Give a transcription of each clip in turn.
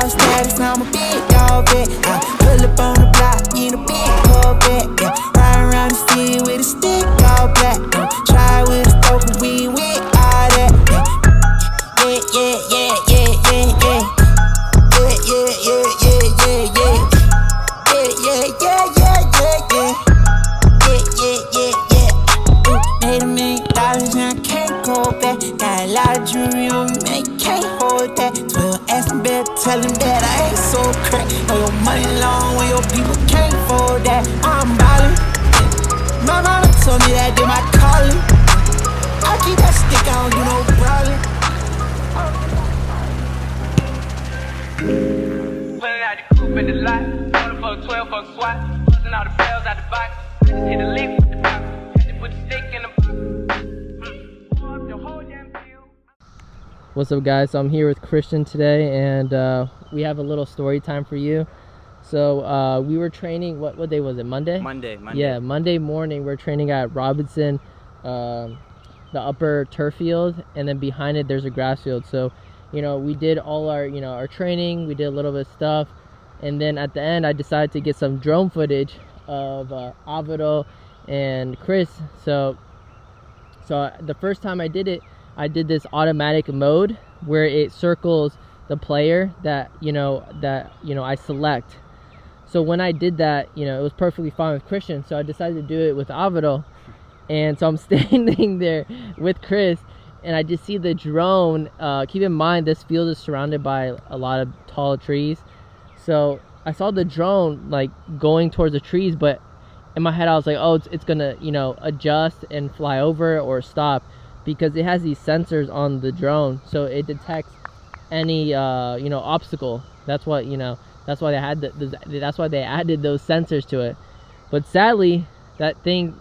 All status, I'm a big dog vet. I pull up on the block in a big Corvette. Yeah, ride around the city with a stick all black. Try with a scope, but we ain't with all that. Yeah, yeah, yeah, yeah, yeah, yeah. Yeah, yeah, yeah, yeah, yeah, yeah. Yeah, yeah, yeah, yeah, yeah, yeah. Yeah, yeah, yeah, yeah. Made $1 million and I can't go back. Got a lot of jewelry on me, man, you can't hold that. 12 asking better, tell him that I ain't so crack. Know your money long when your people can't afford that. I'm ballin'. My mama told me that did my calling. I keep that stick, I don't do no brawling. Pulling out the coupe in the lot, 12 for SWAT, busting all the bells out the box. Hit the leaf with the box, had to put the stick in the box. The whole damn field. What's up, guys? So I'm here with Christian today, and we have a little story time for you. So we were training, what day was it? Monday? Monday. Yeah, Monday morning we're training at Robinson, the upper turf field, and then behind it there's a grass field. So we did all our our training, we did a little bit of stuff, and then at the end I decided to get some drone footage of Avido and Chris. So the first time I did it, I did this automatic mode where it circles the player that I select. So when I did that, it was perfectly fine with Christian, so I decided to do it with Avido. And so I'm standing there with Chris, and I just see the drone. Keep in mind, this field is surrounded by a lot of tall trees. So I saw the drone like going towards the trees, but in my head I was like, oh, it's gonna adjust and fly over or stop, because it has these sensors on the drone, so it detects any obstacle. That's what that's why they added those sensors to it. But sadly, that thing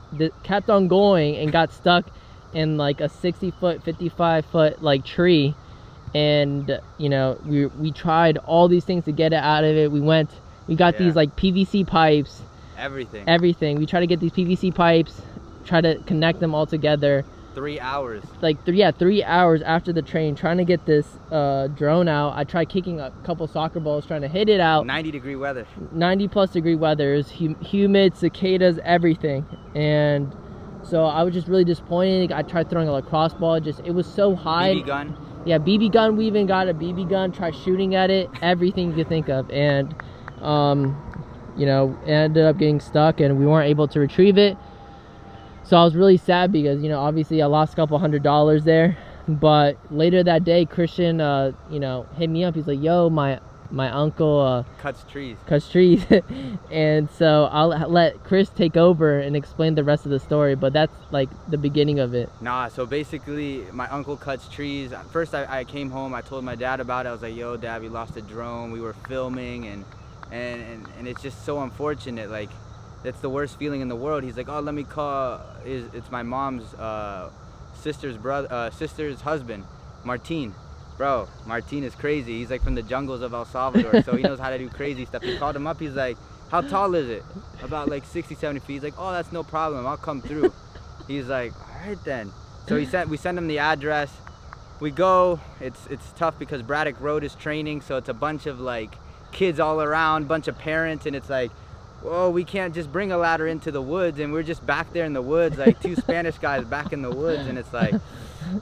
kept on going and got stuck in like a 60-foot, 55-foot like tree. And we tried all these things to get it out of it. We got these like PVC pipes, everything. We tried to get these PVC pipes, try to connect them all together. 3 hours. Like 3 hours after the train, trying to get this drone out. I tried kicking a couple soccer balls, trying to hit it out. 90-degree weather. 90+ degree weather. It was humid, cicadas, everything. And so I was just really disappointed. I tried throwing a lacrosse ball. It was so high. BB gun. Yeah, BB gun. We even got a BB gun. Tried shooting at it. Everything you could think of. And ended up getting stuck, and we weren't able to retrieve it. So I was really sad because obviously I lost a couple $100 there. But later that day, Christian hit me up. He's like, yo, my uncle cuts trees. And so I'll let Chris take over and explain the rest of the story, but that's like the beginning of it. So basically my uncle cuts trees. First I came home, I told my dad about it. I was like, yo, Dad, we lost a drone, we were filming, and it's just so unfortunate. Like, that's the worst feeling in the world. He's like, oh, let me call, it's my mom's sister's husband, Martin. Bro, Martin is crazy. He's like from the jungles of El Salvador, so he knows how to do crazy stuff. He called him up, he's like, how tall is it? About like 60, 70 feet. He's like, oh, that's no problem, I'll come through. He's like, all right then. So we send him the address. We go, it's tough because Braddock Road is training, so it's a bunch of like kids all around, bunch of parents, and it's like, whoa, we can't just bring a ladder into the woods, and we're just back there in the woods, like two Spanish guys back in the woods, and it's like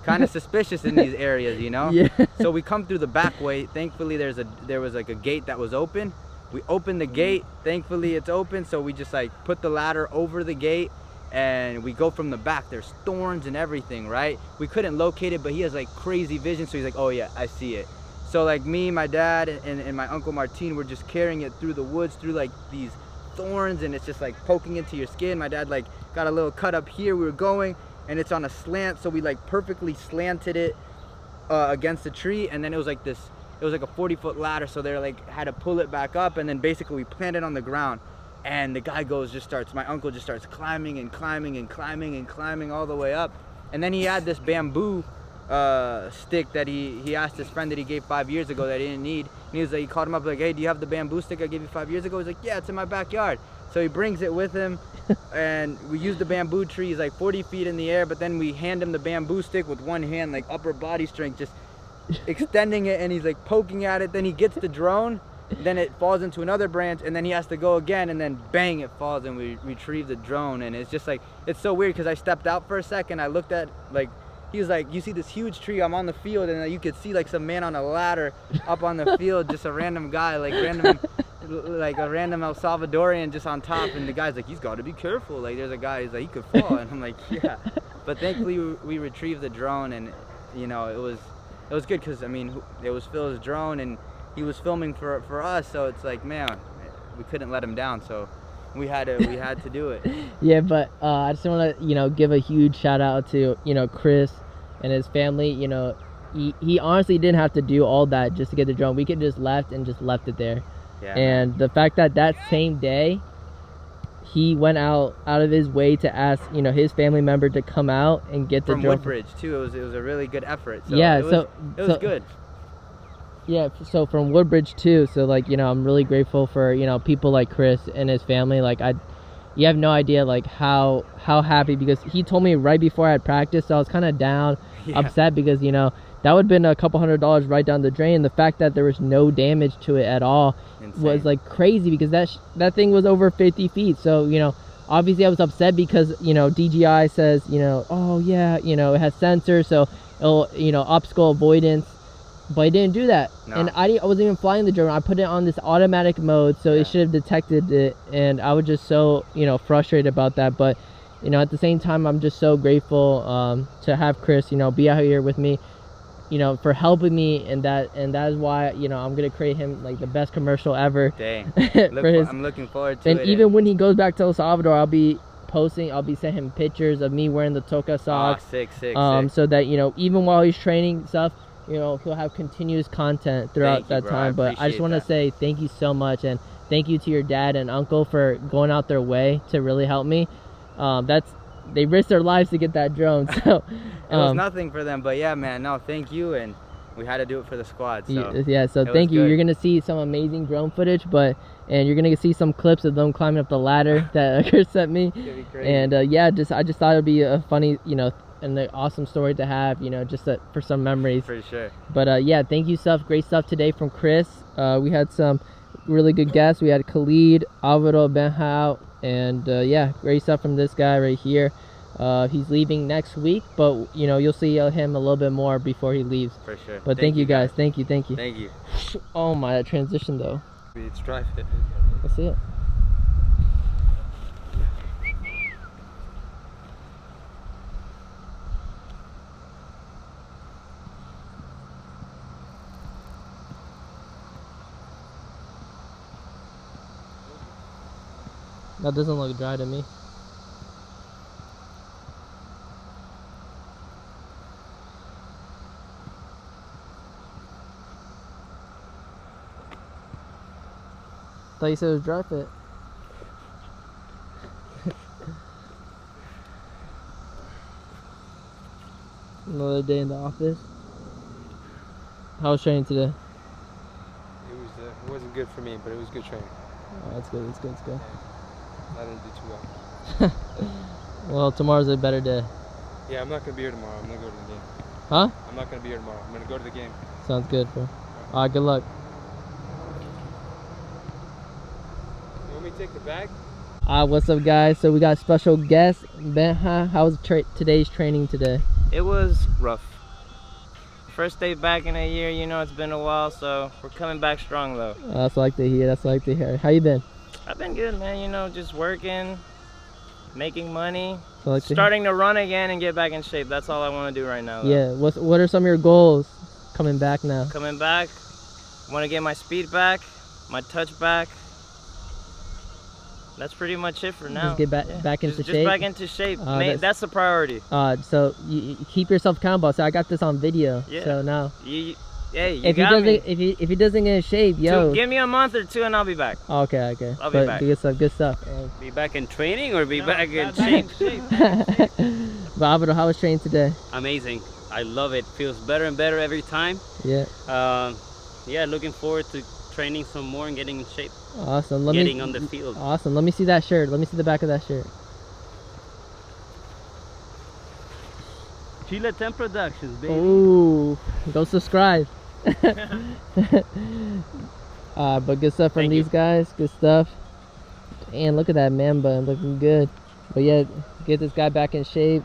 kind of suspicious in these areas, Yeah. So we come through the back way. Thankfully there was like a gate that was open. We opened the gate, thankfully it's open, so we just like put the ladder over the gate, and we go from the back. There's thorns and everything, right? We couldn't locate it, but he has like crazy vision, so he's like, oh yeah, I see it. So like me, my dad, and my uncle Martin were just carrying it through the woods, through like these thorns, and it's just like poking into your skin. My dad like got a little cut up here. We were going, and it's on a slant, so we like perfectly slanted it against the tree, and then it was like a 40-foot ladder, so they like had to pull it back up, and then basically we planted on the ground, and the guy my uncle just starts climbing and climbing and climbing and climbing all the way up. And then he had this bamboo stick that he asked his friend that he gave 5 years ago that he didn't need. And he called him up like, hey, do you have the bamboo stick I gave you 5 years ago? He's like, yeah, it's in my backyard. So he brings it with him, and we use the bamboo trees like 40 feet in the air, but then we hand him the bamboo stick with one hand, like upper body strength, just extending it, and he's like poking at it. Then he gets the drone, then it falls into another branch, and then he has to go again, and then bang, it falls, and we retrieve the drone. And it's just like, it's so weird because I stepped out for a second. I looked at, like, he was like, you see this huge tree, I'm on the field, and you could see like some man on a ladder up on the field, just a random guy, like a random El Salvadorian just on top, and the guy's like, he's got to be careful, like there's a guy, he's like, he could fall, and I'm like, yeah. But thankfully we retrieved the drone, and you know, it was good because I mean, it was Phil's drone, and he was filming for us, so it's like, man, we couldn't let him down, so we had to do it. Yeah, but I just want to, you know, give a huge shout out to, you know, Chris and his family. You know, he honestly didn't have to do all that just to get the drone. We could just left it there. Yeah, and the fact that same day he went out of his way to ask, you know, his family member to come out and get the drone. From Woodbridge too. It was a really good effort. So yeah, it was good. Yeah, so from Woodbridge too. So like, you know, I'm really grateful for, you know, people like Chris and his family. Like you have no idea like how happy, because he told me right before I had practice, so I was kind of down, upset, because, you know, that would have been $200 right down the drain. The fact that there was no damage to it at all was like crazy, because that thing was over 50 feet. So, you know, obviously I was upset because, you know, DJI says, you know, oh yeah, you know, it has sensors, so it'll, you know, obstacle avoidance. But it didn't do that. No. And I wasn't even flying the drone. I put it on this automatic mode, so it should have detected it. And I was just so, you know, frustrated about that. But, you know, at the same time, I'm just so grateful to have Chris, you know, be out here with me, you know, for helping me. And that is why, you know, I'm gonna create him like the best commercial ever. Dang. I'm looking forward to it. And even when he goes back to El Salvador, I'll be sending him pictures of me wearing the Toca Sox. Sick. So that, you know, even while he's training stuff, you know, he'll have continuous content throughout that time. But I just want to say thank you so much, and thank you to your dad and uncle for going out their way to really help me. They risked their lives to get that drone, so it was nothing for them. But yeah, man, no, thank you, and we had to do it for the squad. So yeah, so thank you. You're gonna see some amazing drone footage, and you're gonna see some clips of them climbing up the ladder that Chris sent me. And yeah, I just thought it'd be a funny, you know, and an awesome story to have, you know, just for some memories. For sure. But yeah, thank you, great stuff today from Chris. We had some really good guests. We had Khalid, Alvaro Benhau, and yeah, great stuff from this guy right here. He's leaving next week, but you know, you'll see him a little bit more before he leaves. For sure. But thank you guys. Thank you. Thank you. Oh my, that transition though. It's drive it. Let's see it. That doesn't look dry to me. Thought you said it was dry fit. Another day in the office. How was training today? It wasn't good for me, but it was good training. Oh, that's good. That's good. I didn't do too well. Well, tomorrow's a better day. Yeah, I'm not gonna be here tomorrow. I'm gonna go to the game. Huh? I'm not gonna be here tomorrow. I'm gonna go to the game. Sounds good, bro. All right, good luck. You want me to take the bag? What's up, guys? So we got special guest Benha. How was today's training today? It was rough. First day back in a year, you know, it's been a while, so we're coming back strong though. That's what I like to hear. How you been? I've been good, man. You know, just working, making money, Like starting to run again and get back in shape. That's all I want to do right now, though. Yeah. What are some of your goals coming back now? Coming back, want to get my speed back, my touch back. That's pretty much it for now. Just get back into shape? Just back into shape. That's the priority. So you keep yourself accountable. So I got this on video. Yeah. So now. Hey, if he doesn't get in shape, yo. Give me a month or two and I'll be back. Okay. I'll be back. Good stuff. Be back in training or back in shape? But Alvaro, how was training today? Amazing. I love it. Feels better and better every time. Yeah. Yeah, looking forward to training some more and getting in shape. Awesome. Getting on the field. Awesome. Let me see that shirt. Let me see the back of that shirt. Chile 10 Productions, baby. Ooh, Go subscribe. But good stuff from Thank these you. guys. Good stuff. And look at that man bun, looking good. But yeah, get this guy back in shape.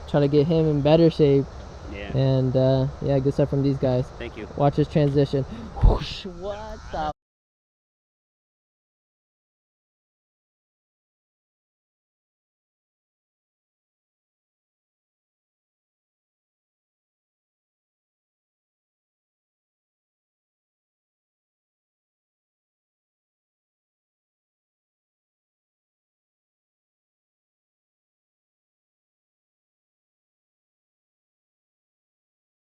Try to get him in better shape. Yeah. And yeah, good stuff from these guys. Thank you. Watch his transition. Whoosh, what the